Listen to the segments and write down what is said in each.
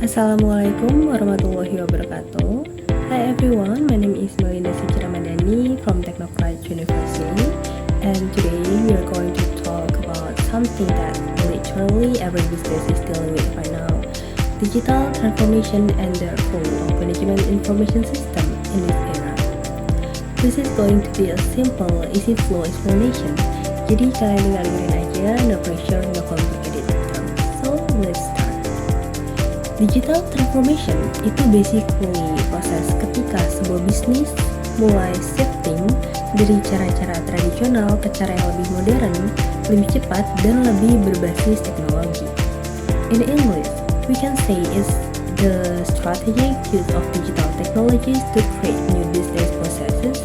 Assalamualaikum warahmatullahi wabarakatuh. Hi everyone, my name is Melinda Suci Ramadhani from Technocrat University, and today we are going to talk about something that literally every business is dealing with right now: digital transformation and the role of management information system in this era. This is going to be a simple, easy flow explanation. Jadi kalian tinggal dengerin aja, no pressure, no complicated terms. So let's start. Digital transformation itu basically proses ketika sebuah bisnis mulai shifting dari cara-cara tradisional ke cara yang lebih modern, lebih cepat, dan lebih berbasis teknologi. In English, we can say it's the strategic use of digital technologies to create new business processes,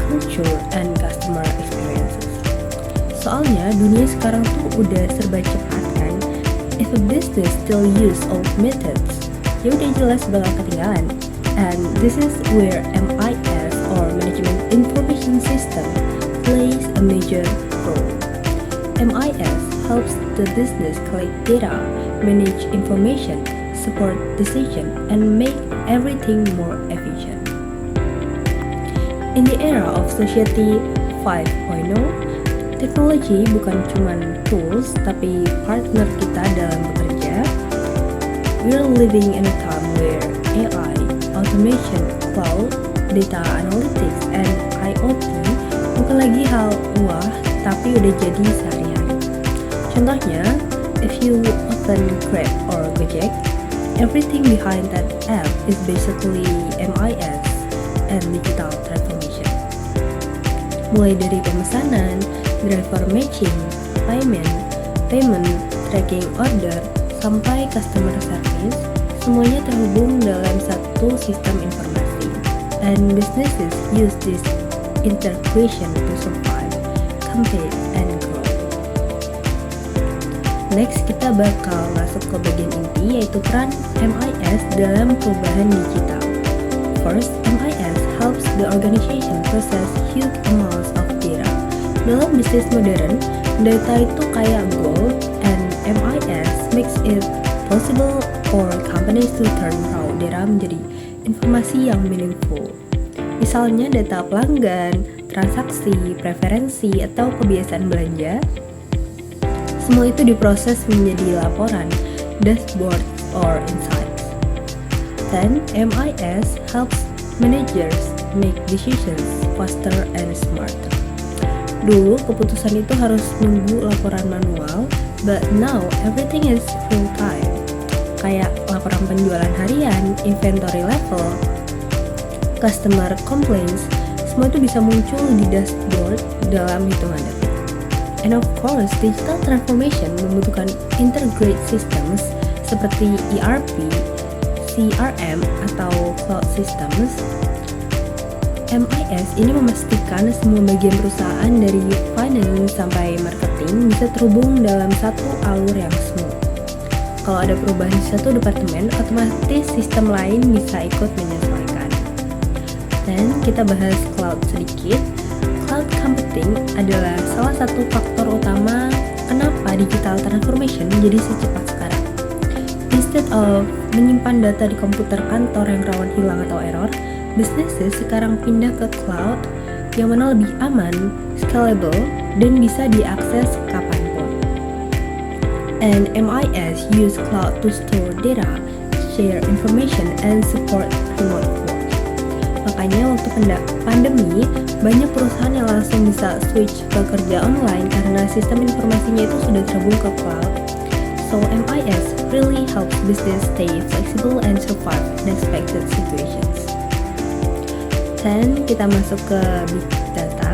culture, and customer experiences. Soalnya dunia sekarang tuh udah serba cepat kan. If a business still use old methods, ya udah jelas bakal ketinggalan. And this is where MIS or Management Information System plays a major role. MIS helps the business collect data, manage information, support decision, and make everything more efficient. In the era of Society 5.0, teknologi bukan cuma tools, tapi partner kita dalam bekerja. We're living in a time where AI, automation, cloud, data analytics, and IoT bukan lagi hal wah, tapi udah jadi sehari-hari. Contohnya, if you open Grab or Gojek, everything behind that app is basically MIS and digital transformation. Mulai dari pemesanan, driver matching, payment, tracking order, sampai customer service, semuanya terhubung dalam satu sistem informasi. And businesses use this integration to survive, compete, and grow. Next, kita bakal masuk ke bagian inti, yaitu peran MIS dalam perubahan digital. First, MIS helps the organization process huge amounts of data. Dalam bisnis modern, data itu kayak gold, and MIS makes it possible for companies to turn raw data menjadi informasi yang meaningful. Misalnya data pelanggan, transaksi, preferensi, atau kebiasaan belanja. Semua itu diproses menjadi laporan, dashboard, or insights. Then, MIS helps managers make decisions faster and smarter. Dulu keputusan itu harus nunggu laporan manual, but now everything is real time. Kayak laporan penjualan harian, inventory level, customer complaints, semua itu bisa muncul di dashboard dalam hitungan detik. And of course, digital transformation membutuhkan integrated systems seperti ERP, CRM, atau cloud systems. MIS ini memastikan semua bagian perusahaan dari finance sampai marketing bisa terhubung dalam satu alur yang smooth. Kalau ada perubahan di satu departemen, otomatis sistem lain bisa ikut menyesuaikan. Dan kita bahas cloud sedikit. Cloud computing adalah salah satu faktor utama kenapa digital transformation jadi secepat sekarang. Instead of menyimpan data di komputer kantor yang rawan hilang atau error, businesses sekarang pindah ke cloud yang mana lebih aman, scalable, dan bisa diakses kapanpun. And MIS use cloud to store data, share information, and support remote work. Makanya waktu pandemi, banyak perusahaan yang langsung bisa switch ke kerja online karena sistem informasinya itu sudah terhubung ke cloud. So MIS really helps business stay flexible and survive unexpected situations. Dan kita masuk ke big data.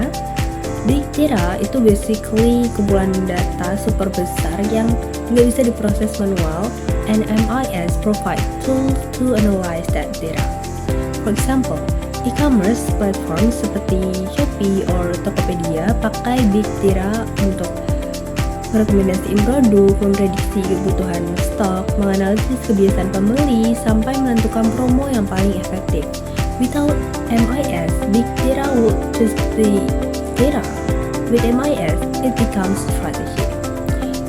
Big data itu basically kumpulan data super besar yang nggak bisa diproses manual, and MIS provide tools to analyze that data. For example, e-commerce platform seperti Shopee or Tokopedia pakai big data untuk merekomendasikan produk, memprediksi kebutuhan stok, menganalisis kebiasaan pembeli, sampai menentukan promo yang paling efektif. Without MIS, big data would just be data. With MIS, it becomes strategy.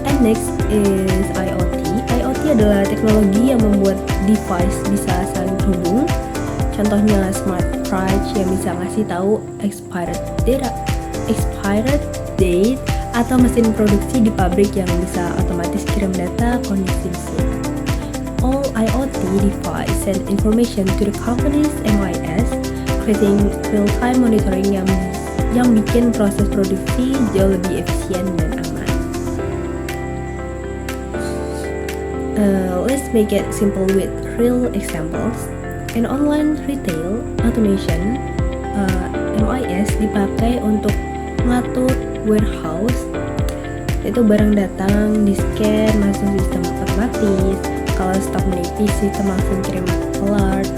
And next is IoT. IoT Informasi adalah teknologi yang membuat device bisa saling terhubung. Contohnya smartwatch yang bisa ngasih tahu expired date, atau mesin produksi di pabrik yang bisa otomatis kirim data kondisi mesin. All IoT device send information to the company's MIS, creating real-time monitoring yang bikin proses produksi jauh lebih efisien dan aman. Let's make it simple with real examples. In online retail automation, MIS dipakai untuk ngatur warehouse. Itu barang datang, di-scan, masuk sistem otomatis. Kalau stok menipis, sistem langsung kirim alert.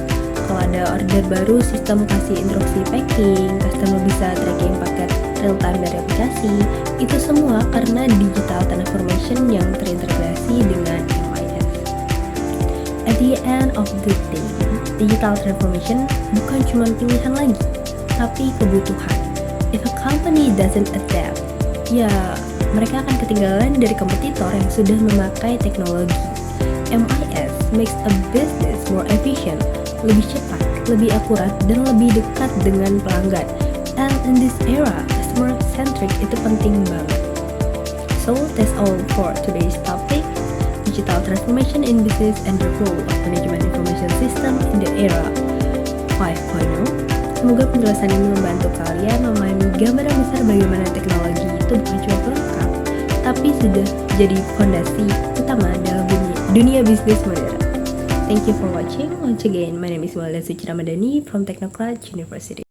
Kalau ada order baru, sistem kasih instruksi packing. Customer bisa tracking paket real-time dari aplikasi. Itu semua karena digital transformation yang terintegrasi dengan MIS. At the end of the day, digital transformation bukan cuma pilihan lagi, tapi kebutuhan. If a company doesn't adapt, ya mereka akan ketinggalan dari kompetitor yang sudah memakai teknologi. MIS makes a business more efficient, lebih cepat, lebih akurat, dan lebih dekat dengan pelanggan. And in this era, customer-centric itu penting banget. So, that's all for today's topic, digital transformation in business and the role of management information system in the era 5.0. Semoga penjelasan ini membantu kalian memahami gambaran besar bagaimana teknologi itu bukan cuma pelengkap, tapi sudah jadi fondasi utama dalam dunia bisnis modern. Thank you for watching. Once again, my name is Walda Suci Ramadhani from Technocrat University.